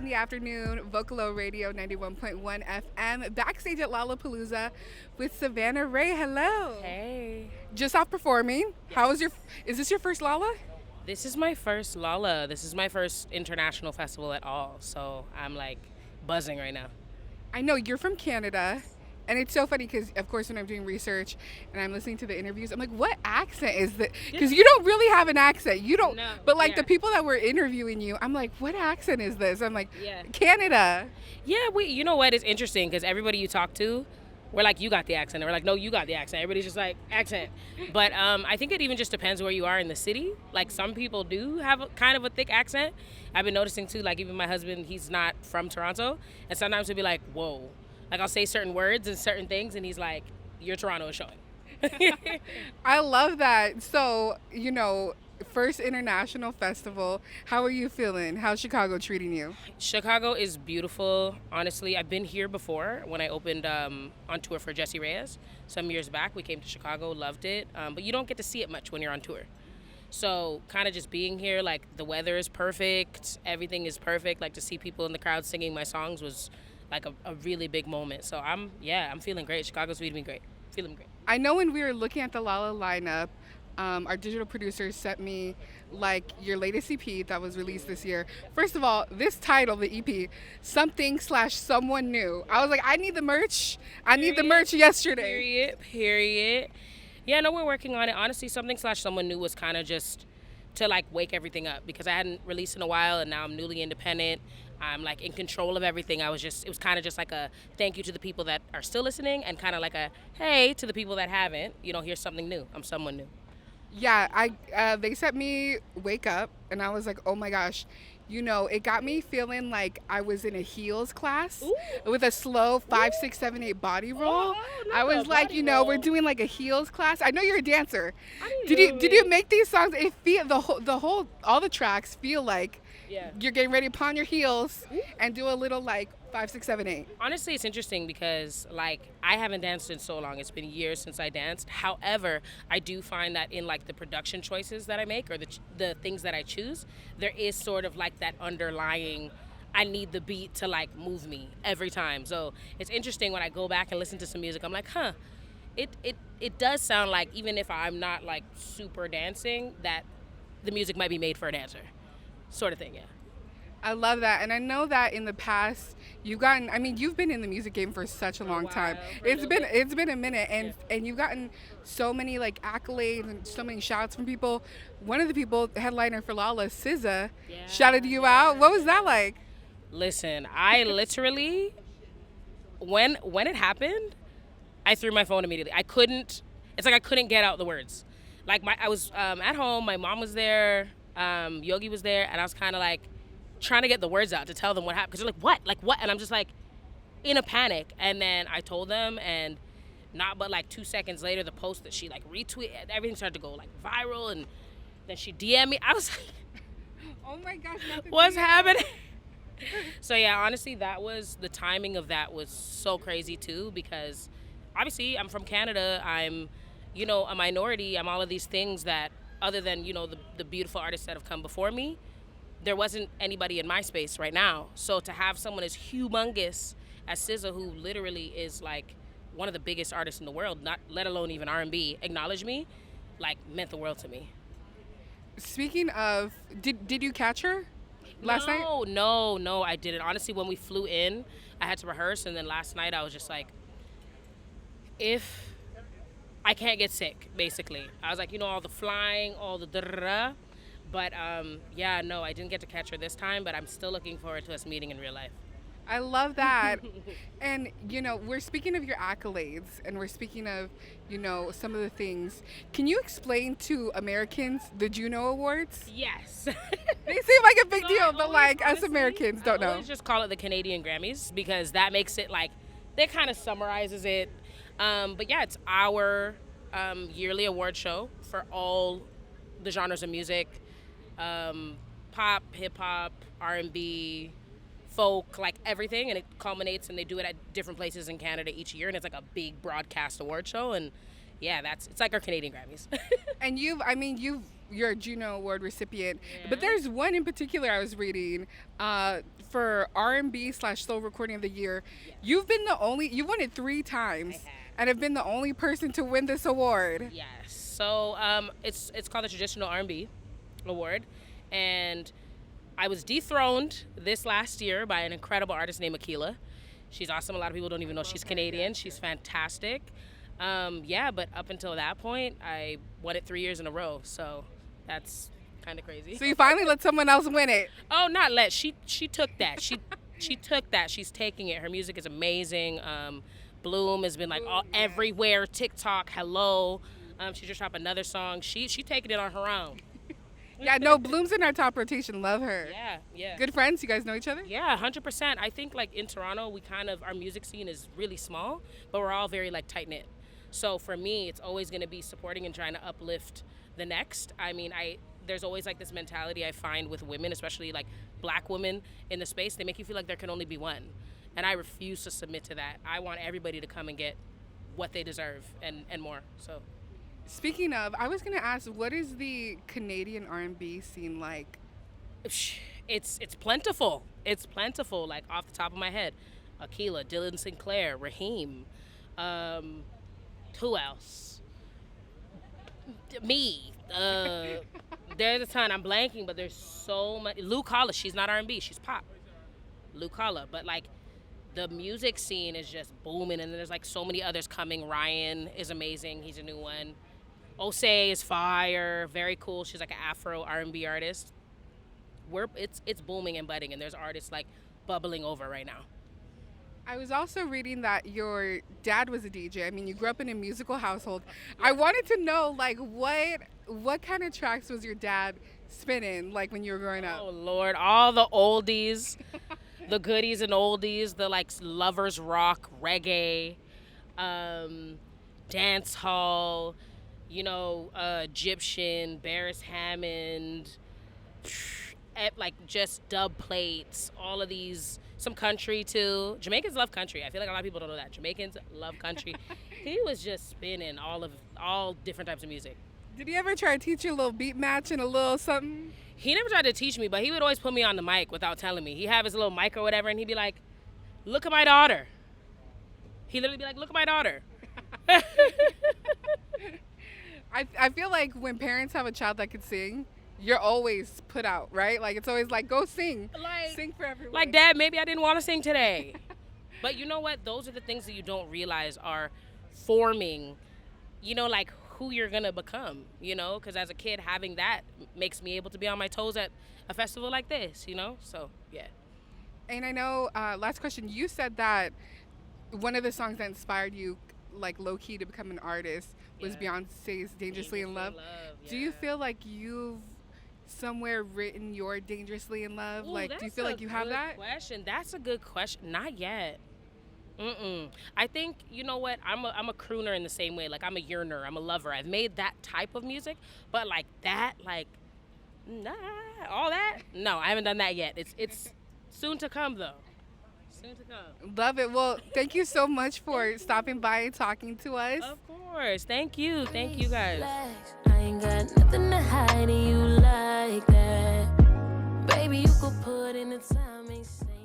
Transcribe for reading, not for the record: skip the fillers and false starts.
the afternoon, Vocalo Radio 91.1 FM, backstage at Lollapalooza with Savannah Re. Hello. Hey. Just off performing. Is this your first Lolla? This is my first Lolla. This is my first international festival at all. So I'm like buzzing right now. I know you're from Canada. And it's so funny because, of course, when I'm doing research and I'm listening to the interviews, I'm like, what accent is that? Because you don't really have an accent. You don't. No, but, like, the people that were interviewing you, I'm like, what accent is this? I'm like, Canada. Yeah, you know what? It's interesting because everybody you talk to, we're like, you got the accent. And we're like, no, you got the accent. Everybody's just like, accent. But I think it even just depends where you are in the city. Like, some people do have kind of a thick accent. I've been noticing, too, like, even my husband, he's not from Toronto. And sometimes he'll be like, whoa. Like, I'll say certain words and certain things, and he's like, your Toronto is showing. I love that. So, first international festival. How are you feeling? How's Chicago treating you? Chicago is beautiful. Honestly, I've been here before when I opened on tour for Jessie Reyez. Some years back, we came to Chicago, loved it. But you don't get to see it much when you're on tour. So kind of just being here, like, the weather is perfect. Everything is perfect. Like, to see people in the crowd singing my songs was like a really big moment. So I'm feeling great. Chicago's feeling great. I know when we were looking at the Lolla lineup, our digital producer sent me like your latest EP that was released this year. First of all, this title, the EP, something/someone new. I was like, I need the merch. I need the merch yesterday. Period. Yeah, no, we're working on it. Honestly, something/someone new was kind of just to like wake everything up because I hadn't released in a while and now I'm newly independent. I'm like in control of everything. It was kind of just like a thank you to the people that are still listening and kind of like a hey to the people that haven't. Here's something new. I'm someone new. Yeah, they sent me Wake Up and I was like, oh my gosh. It got me feeling like I was in a heels class. Ooh. With a slow 5, 6, 7, 8 body roll. I was like, we're doing like a heels class. I know you're a dancer. Did you make these songs? It feel all the tracks feel like you're getting ready to pawn your heels and do a little like 5, 6, 7, 8. Honestly, it's interesting because like I haven't danced in so long. It's been years since I danced. However, I do find that in like the production choices that I make or the things that I choose, there is sort of like that underlying I need the beat to like move me every time. So it's interesting when I go back and listen to some music, I'm like, it does sound like even if I'm not like super dancing, that the music might be made for a dancer. Sort of thing, yeah. I love that. And I know that in the past you've been in the music game for such a long time. It's been a minute and you've gotten so many like accolades and so many shouts from people. One of the people, headliner for Lolla, SZA, shouted you out. What was that like? Listen, I literally when it happened, I threw my phone immediately. I couldn't get out the words. Like I was at home, my mom was there, Yogi was there, and I was kind of like trying to get the words out to tell them what happened. Because they're like, what? And I'm just like in a panic. And then I told them, and not but like 2 seconds later, the post that she like retweeted, everything started to go like viral. And then she DM'd me. I was like, oh my gosh, what's happening? So yeah, honestly, the timing of that was so crazy too, because obviously I'm from Canada. I'm, a minority. I'm all of these things that other than, the beautiful artists that have come before me, there wasn't anybody in my space right now. So to have someone as humongous as SZA, who literally is like one of the biggest artists in the world, not let alone even R&B, acknowledge me, like meant the world to me. Speaking of, did you catch her last night? No, I didn't. Honestly, when we flew in, I had to rehearse, and then last night I was just like, if I can't get sick, basically. I was like, all the flying, all the da-da-da. But, no, I didn't get to catch her this time, but I'm still looking forward to us meeting in real life. I love that. And, we're speaking of your accolades, and we're speaking of, some of the things. Can you explain to Americans the Juno Awards? Yes. They seem like a big deal, but, like, us Americans don't know. I always just call it the Canadian Grammys because that makes it, like, that kind of summarizes it. But, yeah, it's our yearly award show for all the genres of music. Pop, hip-hop, R&B, folk, like everything, and it culminates, and they do it at different places in Canada each year, and it's like a big broadcast award show. And yeah, it's like our Canadian Grammys. And you're a Juno Award recipient, Yeah. but there's one in particular I was reading for R&B / Soul Recording of the Year. Yes. You've won it 3 times, I have. and have been the only person to win this award. Yes. So it's called the Traditional R&B Award, and I was dethroned this last year by an incredible artist named Akila. She's awesome. A lot of people don't even know she's Canadian. She's fantastic. Yeah, but up until that point, I won it 3 years in a row. So that's kind of crazy. So you finally let someone else win it. Oh, not let. She took that. She took that. She's taking it. Her music is amazing. Bloom has been like everywhere. TikTok, hello. She just dropped another song. She taking it on her own. Yeah, no, Bloom's in our top rotation. Love her. Yeah, yeah. Good friends. You guys know each other? Yeah, 100%. I think like in Toronto, our music scene is really small, but we're all very like tight knit. So for me, it's always going to be supporting and trying to uplift the next. I mean, there's always like this mentality I find with women, especially like black women in the space. They make you feel like there can only be one, and I refuse to submit to that. I want everybody to come and get what they deserve and more. So. Speaking of, I was gonna ask, what is the Canadian R&B scene like? It's plentiful. It's plentiful. Like off the top of my head, Akila, Dylan Sinclair, Raheem, who else? Me. There's a ton. I'm blanking, but there's so much. Lolla, she's not R&B. She's pop. Lolla, but like the music scene is just booming, and there's like so many others coming. Ryan is amazing. He's a new one. Osei is fire, very cool. She's like an Afro R&B artist. It's booming and budding, and there's artists like bubbling over right now. I was also reading that your dad was a DJ. I mean, you grew up in a musical household. I wanted to know, like, what kind of tracks was your dad spinning, like, when you were growing up? Oh, Lord, all the oldies, the goodies and oldies, the, like, lovers rock, reggae, dance hall, Egyptian, Barris Hammond, like, just dub plates, all of these. Some country too. Jamaicans love country. I feel like a lot of people don't know that. Jamaicans love country. He was just spinning all different types of music. Did he ever try to teach you a little beat match and a little something? He never tried to teach me, but he would always put me on the mic without telling me. He'd have his little mic or whatever, and he'd be like, "Look at my daughter." He'd literally be like, "Look at my daughter." I feel like when parents have a child that can sing, you're always put out, right? Like, it's always like, go sing. Sing for everyone. Like, Dad, maybe I didn't want to sing today. But you know what? Those are the things that you don't realize are forming, like who you're going to become, Because as a kid, having that makes me able to be on my toes at a festival like this, So, yeah. And I know, last question, you said that one of the songs that inspired you, like, low-key to become an artist was Beyonce's Dangerously in Love. Yeah. Do you feel like you've somewhere written your Dangerously in Love? Ooh, like, do you feel like you have that? That's a good question. Not yet. I think, you know what? I'm a crooner in the same way. Like, I'm a yearner. I'm a lover. I've made that type of music, but like that, like, nah, all that? No, I haven't done that yet. It's soon to come, though. Soon to come. Love it. Well, thank you so much for stopping by and talking to us. Of course. Thank you. Thank you, guys. I ain't got nothing to hide, and you like that. Baby, you could put in the time, ain't saying